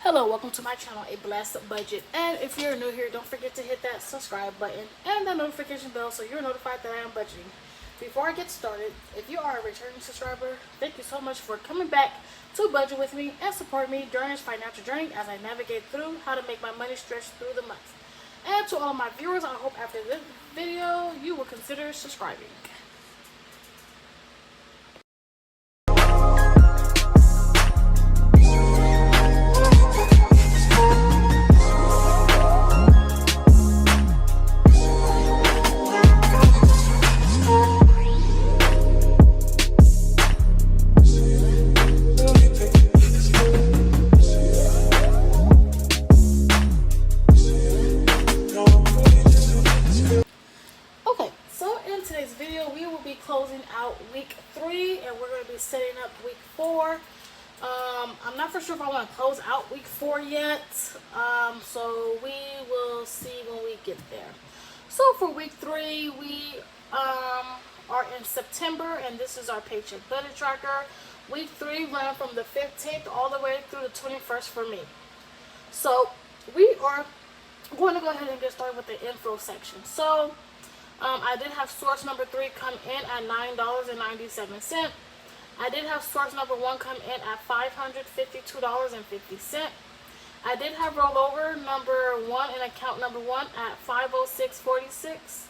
Hello, welcome to my channel, A Blessed Budget. And if you're new here, don't forget to hit that subscribe button and the notification bell so you're notified that I am budgeting. Before I get started, if you are a returning subscriber, thank you so much for coming back to budget with me and support me during this financial journey as I navigate through how to make my money stretch through the month. And to all of my viewers, I hope after this video you will consider subscribing. Okay, so in today's video, we will be closing out week 3 and we're going to be setting up week 4. I'm not for sure if I want to close out week 4 yet, so we will see when we get there. So for week 3, we are in September, and this is our paycheck budget tracker. Week 3 ran from the 15th all the way through the 21st for me. So we are going to go ahead and get started with the info section. So I did have source number 3 come in at $9.97. I did have source number 1 come in at $552.50. I did have rollover number 1 in account number 1 at $506.46.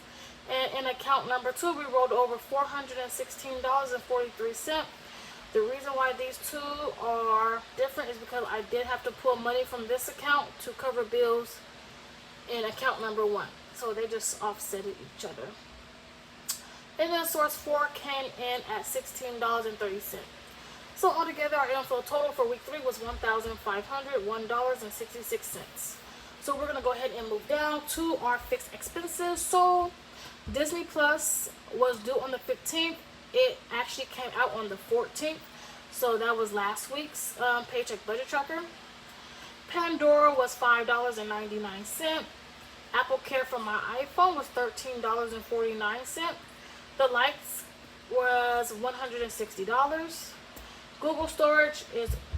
And in account number 2, we rolled over $416.43. The reason why these two are different is because I did have to pull money from this account to cover bills in account number 1. So they just offset each other. And then source 4 came in at $16.30. So altogether our inflow total for week 3 was $1,501.66. So we're going to go ahead and move down to our fixed expenses. So Disney Plus was due on the 15th. It actually came out on the 14th. So that was last week's paycheck budget tracker. Pandora was $5.99. Apple Care for my iPhone was $13.49. The Lights was $160. Google Storage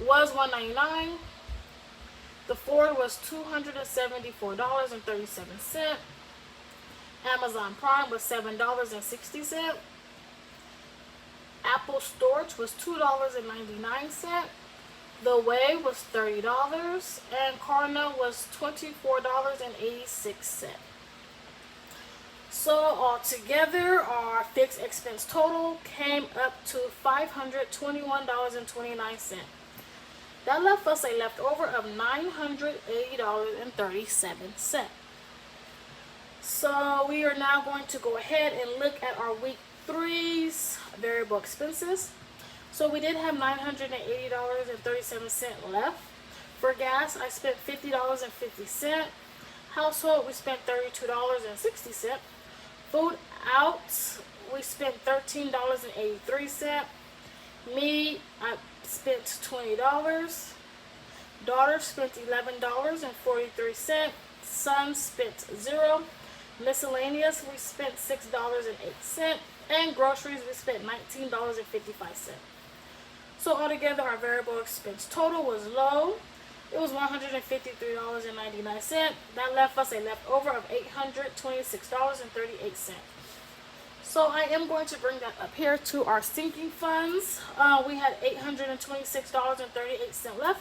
was $199. The Ford was $274.37. Amazon Prime was $7.60. Apple Storage was $2.99. The Way was $30, and Klarna was $24.86. So altogether, our fixed expense total came up to $521.29. That left us a leftover of $980.37. So we are now going to go ahead and look at our week 3's variable expenses. So we did have $980.37 left. For gas, I spent $50.50. Household, we spent $32.60. Food out, we spent $13.83. Me, I spent $20. Daughter spent $11.43. Son spent $0. Miscellaneous, we spent $6.08. And groceries, we spent $19.55. So altogether, our variable expense total was low. It was $153.99. That left us a leftover of $826.38. So I am going to bring that up here to our sinking funds. We had $826.38 left.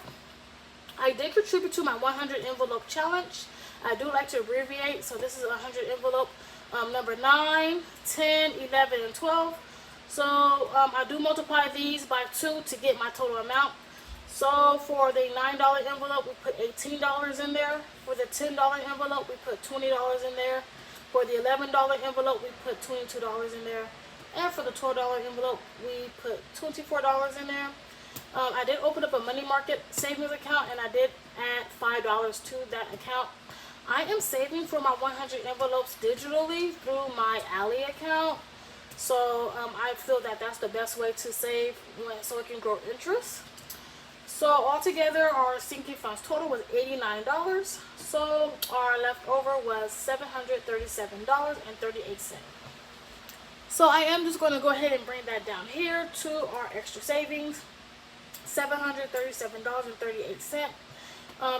I did contribute to my 100 envelope challenge. I do like to abbreviate, so this is a 100 envelope number 9, 10, 11, and 12. So I do multiply these by 2 to get my total amount. So for the $9 envelope, we put $18 in there. For the $10 envelope, we put $20 in there. For the $11 envelope, we put $22 in there. And for the $12 envelope, we put $24 in there. I did open up a money market savings account, and I did add $5 to that account. I am saving for my 100 envelopes digitally through my Ally account. So I feel that that's the best way to save so it can grow interest. So altogether, our sinking funds total was $89. So our leftover was $737.38. So I am just going to go ahead and bring that down here to our extra savings, $737.38.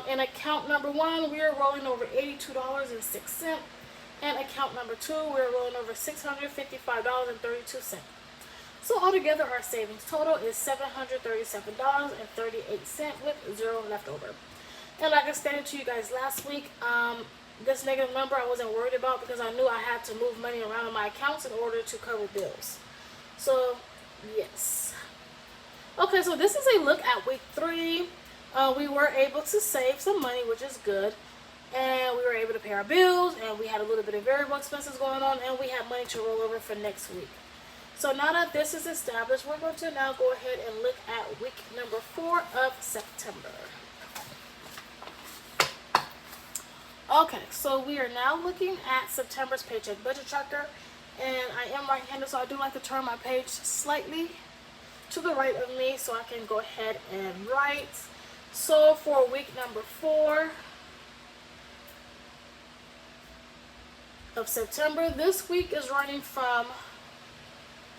In account number 1, we are rolling over $82.06. And account number 2, we're rolling over $655.32. So altogether, our savings total is $737.38 with zero left over. And like I stated to you guys last week, this negative number I wasn't worried about because I knew I had to move money around in my accounts in order to cover bills. So, yes. Okay, so this is a look at week 3. We were able to save some money, which is good. And we were able to pay our bills, and we had a little bit of variable expenses going on, and we had money to roll over for next week. So now that this is established, we're going to now go ahead and look at week number 4 of September. Okay, so we are now looking at September's Paycheck Budget Tracker, and I am right-handed, so I do like to turn my page slightly to the right of me so I can go ahead and write. So for week number 4 of September, this week is running from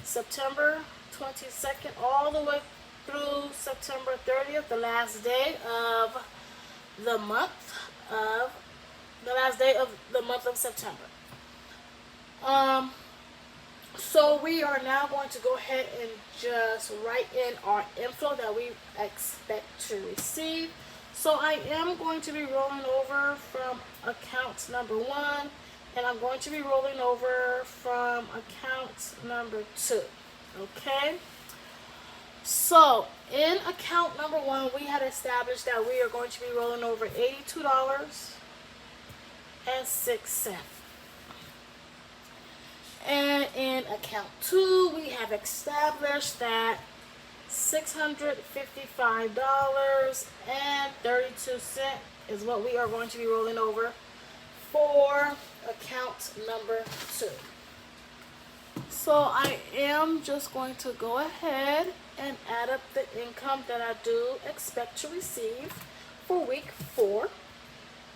September 22nd all the way through September 30th, the last day of the month of September. So we are now going to go ahead and just write in our inflow that we expect to receive. So I am going to be rolling over from account number 1, and I'm going to be rolling over from account number 2. Okay? So in account number 1, we had established that we are going to be rolling over $82.06. And in account 2, we have established that $655.32 is what we are going to be rolling over for account number 2. So I am just going to go ahead and add up the income that I do expect to receive for week 4.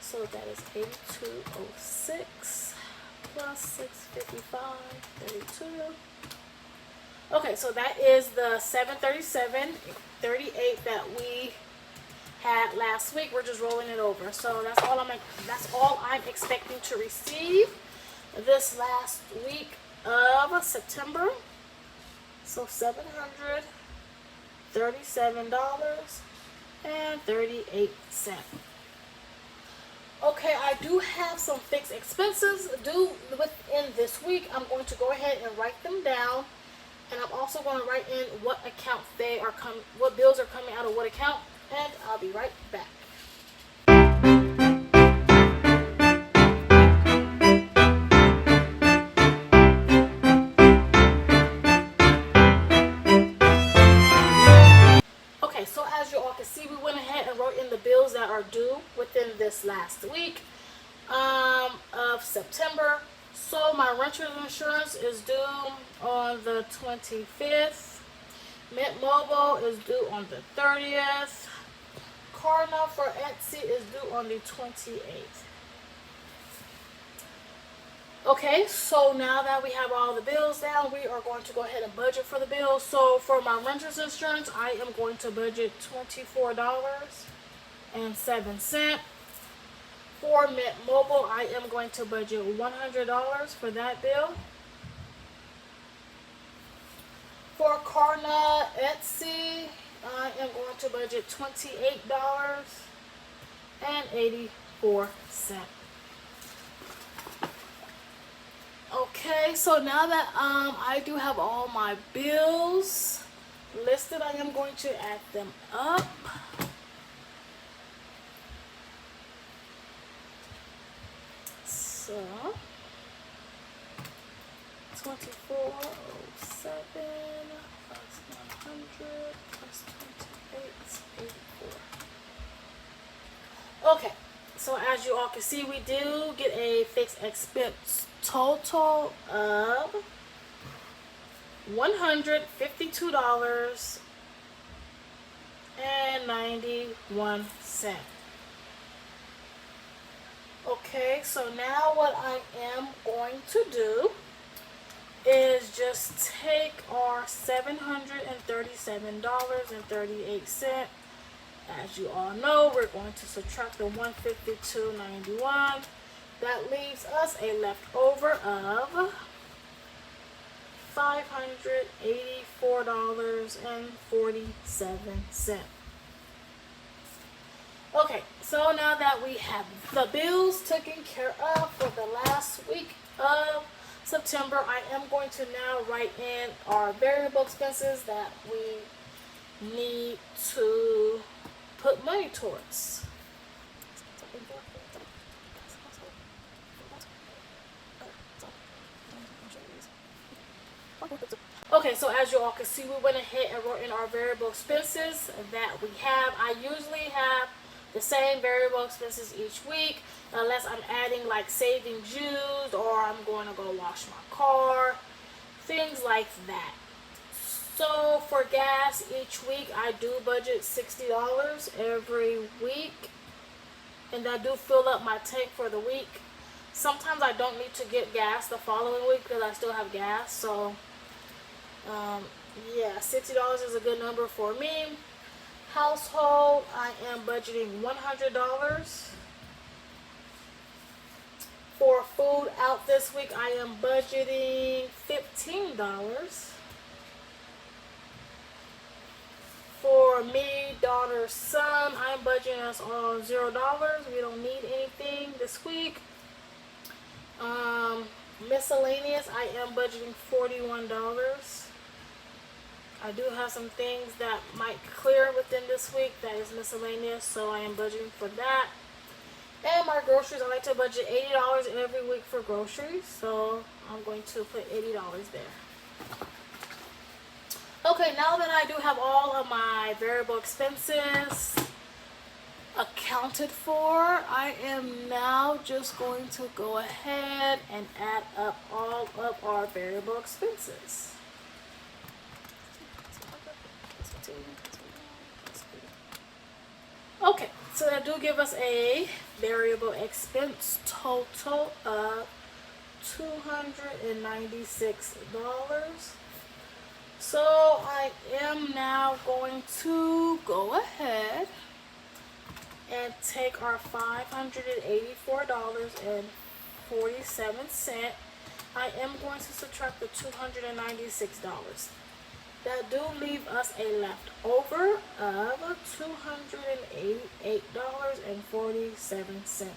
So that is $82.06 plus $655.32. Okay, so that is the $737.38 that we had last week. We're just rolling it over. So that's all I'm expecting to receive this last week of September. So $737.38. Okay, I do have some fixed expenses due within this week. I'm going to go ahead and write them down, and I'm also going to write in what account what bills are coming out of what account, and I'll be right back. Okay, so as you all can see, we went ahead and wrote in the bills that are due within this last week of September. So my renter's insurance is due on the 25th. Mint Mobile is due on the 30th. Car note for Etsy is due on the 28th. Okay, so now that we have all the bills down, we are going to go ahead and budget for the bills. So for my renter's insurance, I am going to budget $24.07. For Mint Mobile, I am going to budget $100 for that bill. For Carna Etsy, I am going to budget $28.84. Okay, so now that I do have all my bills listed, I am going to add them up. So 2407 plus 100 plus 2884. Okay, so as you all can see, we do get a fixed expense total of $152.91. Okay, so now what I am going to do is just take our $737.38 as you all know, we're going to subtract the 152.91. That leaves us a leftover of $584.47. Okay, so now that we have the bills taken care of for the last week of September, I am going to now write in our variable expenses that we need to put money towards. Okay, so as you all can see, we went ahead and wrote in our variable expenses that we have. I usually have the same variable expenses each week, unless I'm adding like savings used or I'm going to go wash my car, things like that. So for gas each week, I do budget $60 every week, and I do fill up my tank for the week. Sometimes I don't need to get gas the following week because I still have gas. So yeah, $60 is a good number for me. Household, I am budgeting $100. For food out this week, I am budgeting $15. For me, daughter, son, I'm budgeting us all $0. We don't need anything this week. Miscellaneous, I am budgeting $41. I do have some things that might clear within this week that is miscellaneous, so I am budgeting for that. And my groceries, I like to budget $80 every week for groceries, so I'm going to put $80 there. Okay, now that I do have all of my variable expenses accounted for, I am now just going to go ahead and add up all of our variable expenses. Okay, so that do give us a variable expense total of $296. So I am now going to go ahead and take our $584.47. I am going to subtract the $296. That do leave us a leftover of $288.47.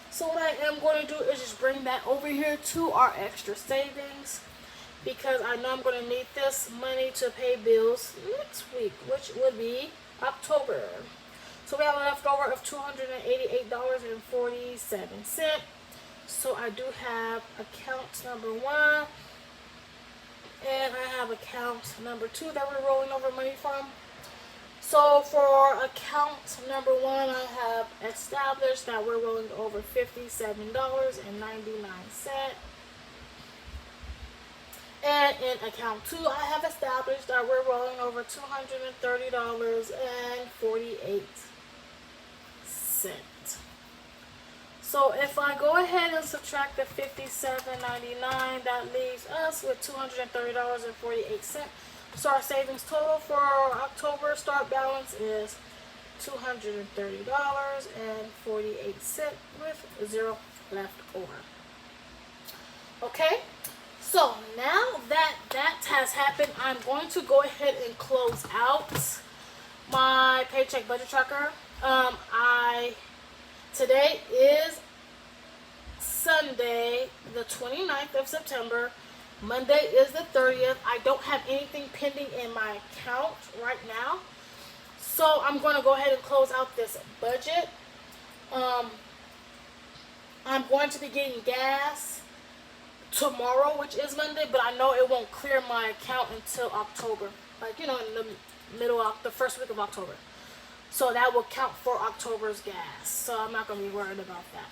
So what I am going to do is just bring that over here to our extra savings, because I know I'm going to need this money to pay bills next week, which would be October. So we have a leftover of $288.47. So I do have account number 1. And I have account number 2 that we're rolling over money from. So for account number 1, I have established that we're rolling over $57.99. And in account 2, I have established that we're rolling over $230.48. So if I go ahead and subtract the $57.99, that leaves us with $230.48. So our savings total for October start balance is $230.48 with 0 left over. Okay, so now that that has happened, I'm going to go ahead and close out my paycheck budget tracker. Today is Sunday, the 29th of September. Monday is the 30th. I don't have anything pending in my account right now. So I'm going to go ahead and close out this budget. I'm going to be getting gas tomorrow, which is Monday, but I know it won't clear my account until October. Like, in the middle of the first week of October. So that will count for October's gas. So I'm not going to be worried about that.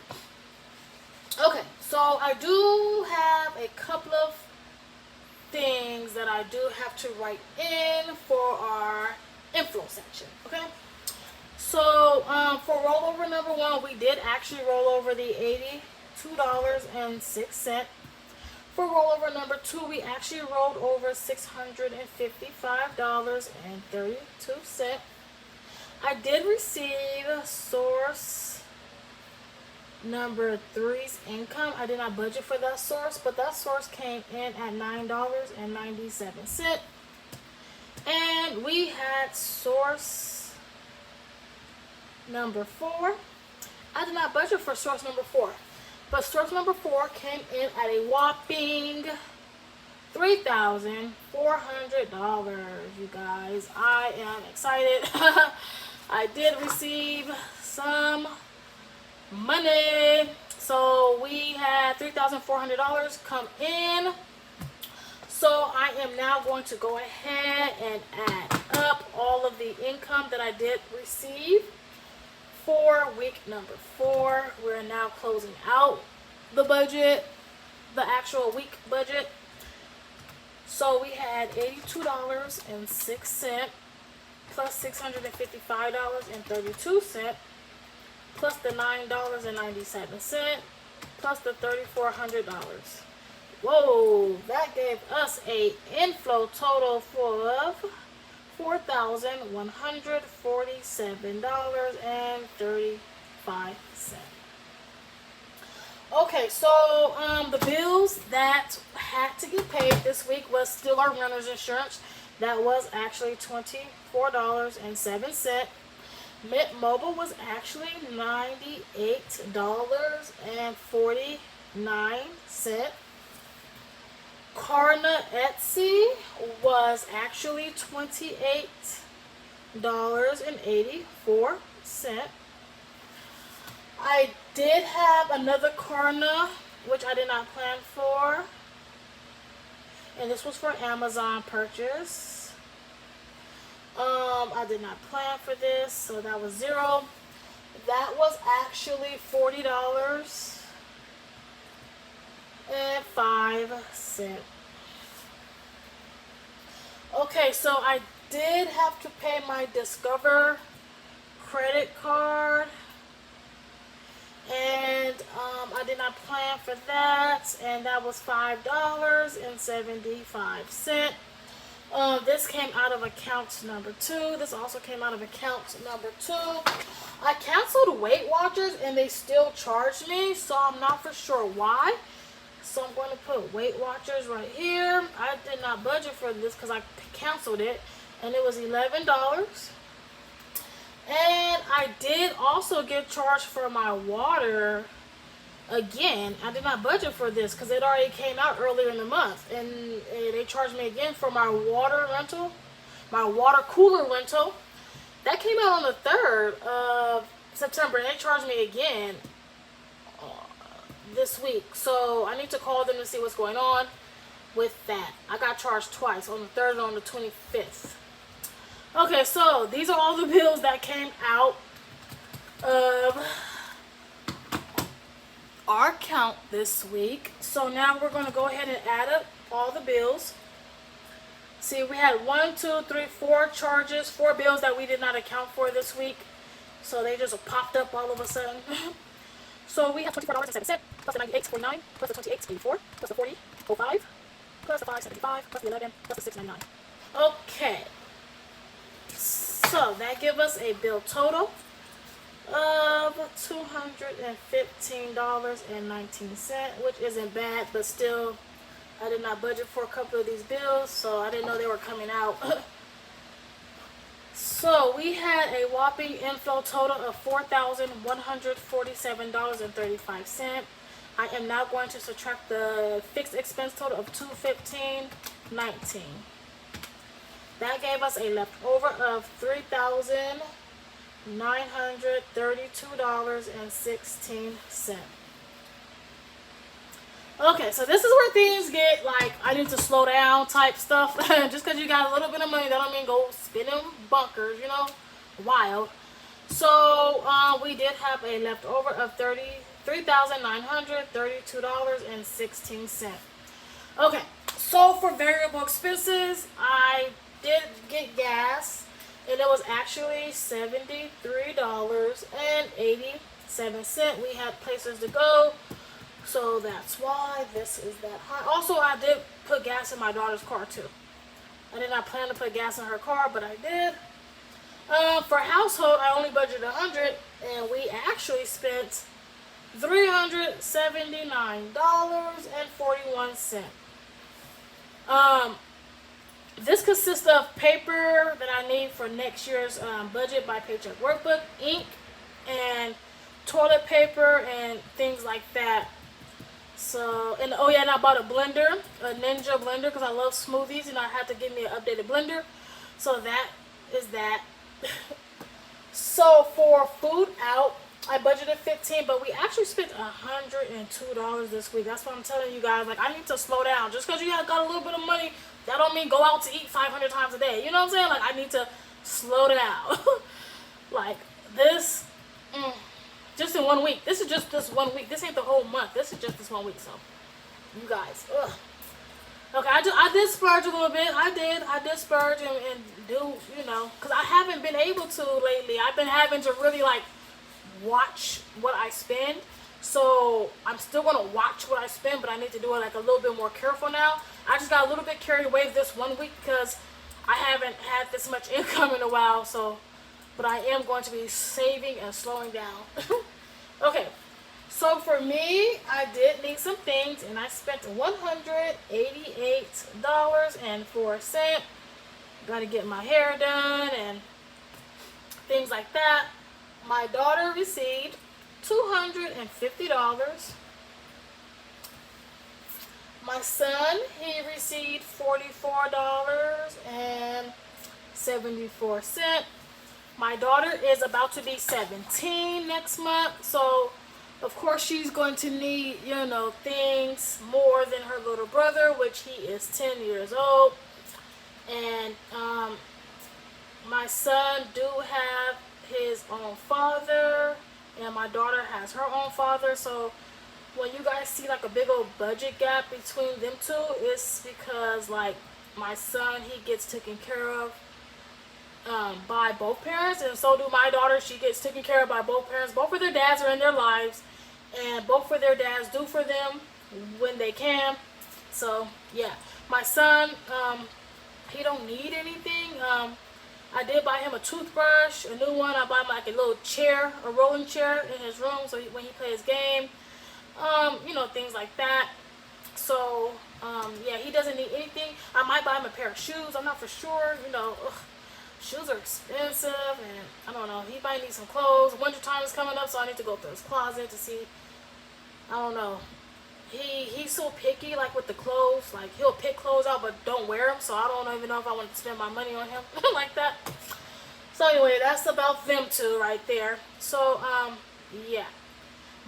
Okay, so I do have a couple of things that I do have to write in for our inflow section. Okay, so for rollover number 1, we did actually roll over the $82.06. For rollover number 2, we actually rolled over $655.32. I did receive source number three's income. I did not budget for that source, but that source came in at $9.97. And we had source number four. I did not budget for source number four, but source number four came in at a whopping $3,400. You guys, I am excited. I did receive some money. So we had $3,400 come in. So I am now going to go ahead and add up all of the income that I did receive for week number 4. We're now closing out the budget, the actual week budget. So we had $82.06 plus $655.32 plus the $9.97 plus the $3,400. Whoa, that gave us a inflow total of $4,147.35. Okay, so the bills that had to get paid this week was still our renter's insurance. That was actually $24.07. Mint Mobile was actually $98.49. Klarna Etsy was actually $28.84. I did have another Klarna, which I did not plan for, and this was for Amazon purchase. I did not plan for this, so that was $0. That was actually $40.05. Okay, so I did have to pay my Discover credit card, and I did not plan for that, and that was $5.75. This came out of account number 2. This also came out of account number 2. I canceled Weight Watchers and they still charged me, so I'm not for sure why. So I'm going to put Weight Watchers right here. I did not budget for this because I canceled it, and it was $11. And I did also get charged for my water. Again, I did not budget for this because it already came out earlier in the month, and they charged me again for my water rental, my water cooler rental. That came out on the 3rd of September, and they charged me again this week. So I need to call them to see what's going on with that. I got charged twice, on the 3rd and on the 25th. Okay, so these are all the bills that came out of our account this week. So now we're going to go ahead and add up all the bills. See, we had 4 charges, 4 bills that we did not account for this week. So they just popped up all of a sudden. So we have $24.07 plus the $98.49 plus the $28.84 plus the $40.05 plus the $5.75 plus the $11 plus the $6.99. Okay. So that gives us a bill total of $215.19, which isn't bad, but still, I did not budget for a couple of these bills, so I didn't know they were coming out. So we had a whopping inflow total of $4,147.35. I am now going to subtract the fixed expense total of $215.19. That gave us a leftover of $3,932.16. Okay, so this is where things get like, I need to slow down type stuff. Just because you got a little bit of money, that don't mean go spend them bunkers, you know, wild. So we did have a leftover of $3,932.16. Okay, so for variable expenses, I did get gas, and it was actually $73.87. We had places to go, so that's why this is that high. Also, I did put gas in my daughter's car too. I did not plan to put gas in her car, but I did. For household, I only budgeted 100, and we actually spent $379.41. Um, this consists of paper that I need for next year's budget by Paycheck workbook, ink, and toilet paper and things like that. So, and oh yeah, and I bought a blender, a Ninja blender, because I love smoothies, and I had to get me an updated blender. So that is that. So for food out, I budgeted 15, but we actually spent $102 this week. That's what I'm telling you guys. Like, I need to slow down. Just because you got a little bit of money, that don't mean go out to eat 500 times a day. You know what I'm saying? Like, I need to slow down. Like this, just in 1 week. This is just this 1 week. This ain't the whole month. This is just this 1 week. So, you guys, ugh. Okay, I did splurge a little bit. I did splurge and do, because I haven't been able to lately. I've been having to really, like, watch what I spend. So, I'm still going to watch what I spend, but I need to do it, like, a little bit more careful now. I just got a little bit carried away this 1 week because I haven't had this much income in a while. So, but I am going to be saving and slowing down. Okay. So for me, I did need some things, and I spent $188.04. Got to get my hair done and things like that. My daughter received $250. My son, he received $44.74. My daughter is about to be 17 next month, so of course she's going to need, things more than her little brother, which he is 10 years old. And my son do have his own father, and my daughter has her own father. So when you guys see like a big old budget gap between them two, it's because like my son, he gets taken care of by both parents, and so do my daughter. She gets taken care of by both parents. Both of their dads are in their lives, and both of their dads do for them when they can. So yeah, my son, he don't need anything. I did buy him a toothbrush, a new one. I bought him like a little chair, a rolling chair in his room, so when he plays game, things like that. So yeah, he doesn't need anything. I might buy him a pair of shoes. I'm not for sure. Shoes are expensive, and I don't know. He might need some clothes. Winter time is coming up, so I need to go through his closet to see. I don't know. He's so picky, like with the clothes. Like he'll pick clothes out, but don't wear them. So I don't even know if I want to spend my money on him like that. So anyway, that's about them two right there. So yeah.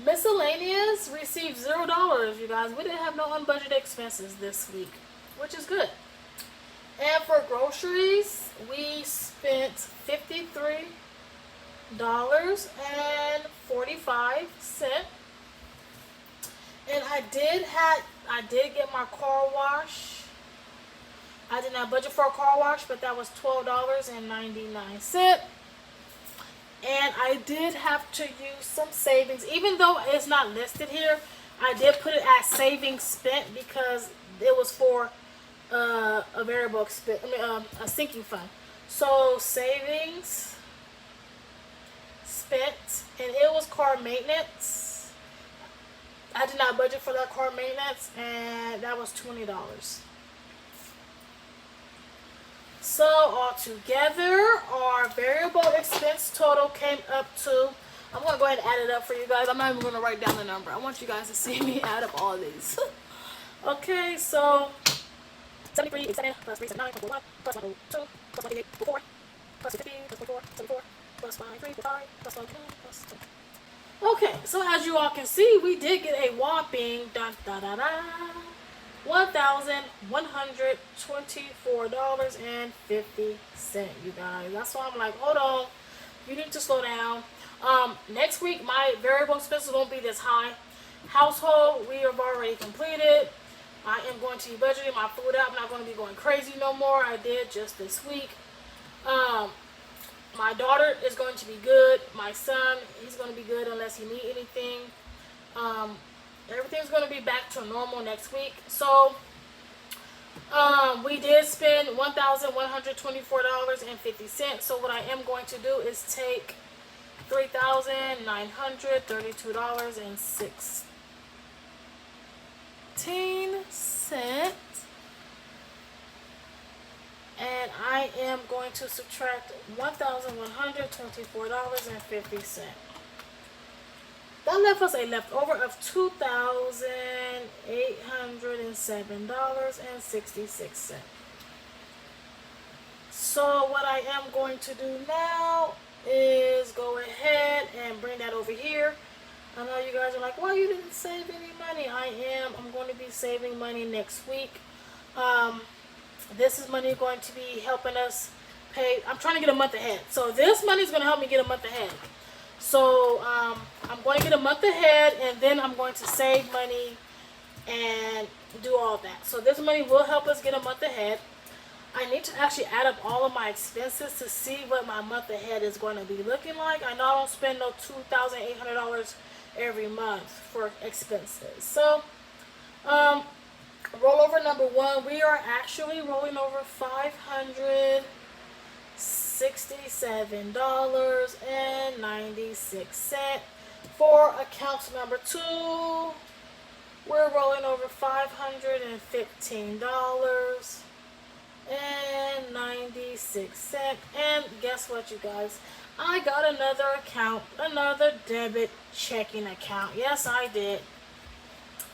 Miscellaneous received $0. You guys, we didn't have no unbudgeted expenses this week, which is good. And for groceries, we spent $53.45. And I did get my car wash. I did not budget for a car wash, but that was $12.99. And I did have to use some savings, even though it's not listed here. I did put it as savings spent because it was for a variable expense. A sinking fund. So savings spent, and it was car maintenance. I did not budget for that car maintenance, and that was $20. So altogether, our variable expense total came up to, I'm going to go ahead and add it up for you guys. I'm not even going to write down the number. I want you guys to see me add up all these. Okay, so 73, 87, plus 379, plus 1, plus 102, plus 188, 4, plus 50, plus 44, 74, plus 53, 5, plus 110, plus 10. Okay, so as you all can see, we did get a whopping $1,124.50, you guys. That's why I'm like, hold on, you need to slow down. Next week, my variable expenses won't be this high. Household, we have already completed. I am going to be budgeting my food out. I'm not going to be going crazy no more. I did just this week. My daughter is going to be good. My son, he's going to be good unless he needs anything. Everything's going to be back to normal next week. So, We did spend $1,124.50. So what I am going to do is take $3,932.16, and I am going to subtract $1,124.50. That left us a leftover of $2,807.66. So what I am going to do now is go ahead and bring that over here. I know you guys are like, well, you didn't save any money. I'm going to be saving money next week. This is money going to be helping us pay. I'm trying to get a month ahead. So this money is going to help me get a month ahead. So I'm going to get a month ahead, and then I'm going to save money and do all that. So this money will help us get a month ahead. I need to actually add up all of my expenses to see what my month ahead is going to be looking like. I know I don't spend no $2,800 every month for expenses. So rollover number 1, we are actually rolling over $567.96. For account number 2, we're rolling over $515.96. And guess what, you guys? I got another account, another debit checking account. Yes, I did.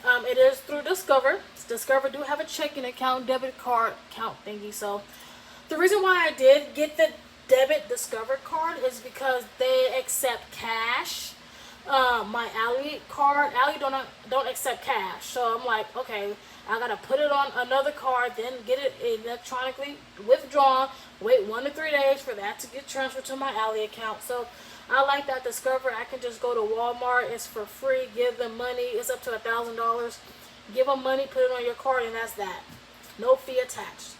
It is through Discover. Discover do have a checking account, debit card account thingy. So the reason why I did get the debit Discover card is because they accept cash. My Ally card, Ally don't accept cash. So I'm like, okay, I gotta put it on another card, then get it electronically withdrawn, wait 1 to 3 days for that to get transferred to my Ally account. So I like that Discover. I can just go to Walmart, it's for free, give them money, it's up to $1,000. Give them money, put it on your card, and that's that. No fee attached.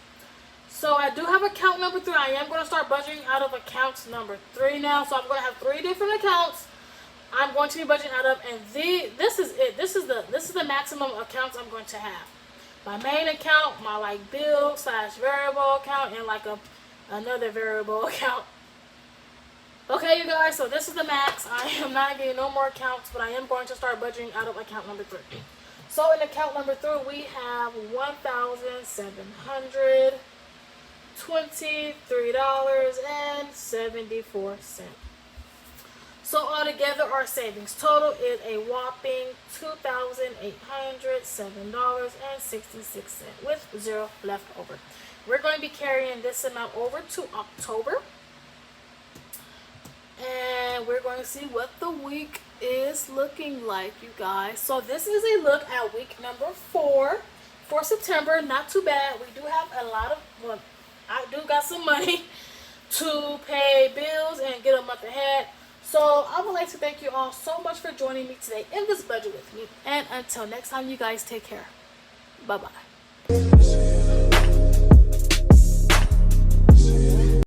So I do have account number 3. I am going to start budgeting out of account number 3 now. So I'm going to have 3 different accounts I'm going to be budgeting out of, and this is it. This is the maximum accounts I'm going to have. My main account, my like bill / variable account, and like another variable account. Okay, you guys, so this is the max. I am not getting no more accounts, but I am going to start budgeting out of account number 3. So in account number 3, we have $1,723.74. So altogether, our savings total is a whopping $2,807.66 with 0 left over. We're going to be carrying this amount over to October. And we're going to see what the week is looking like, you guys. So this is a look at week number 4 for September. Not too bad. We do have a lot of, well, I do got some money to pay bills and get a month ahead. So I would like to thank you all so much for joining me today in this budget with me. And until next time, you guys take care. Bye-bye.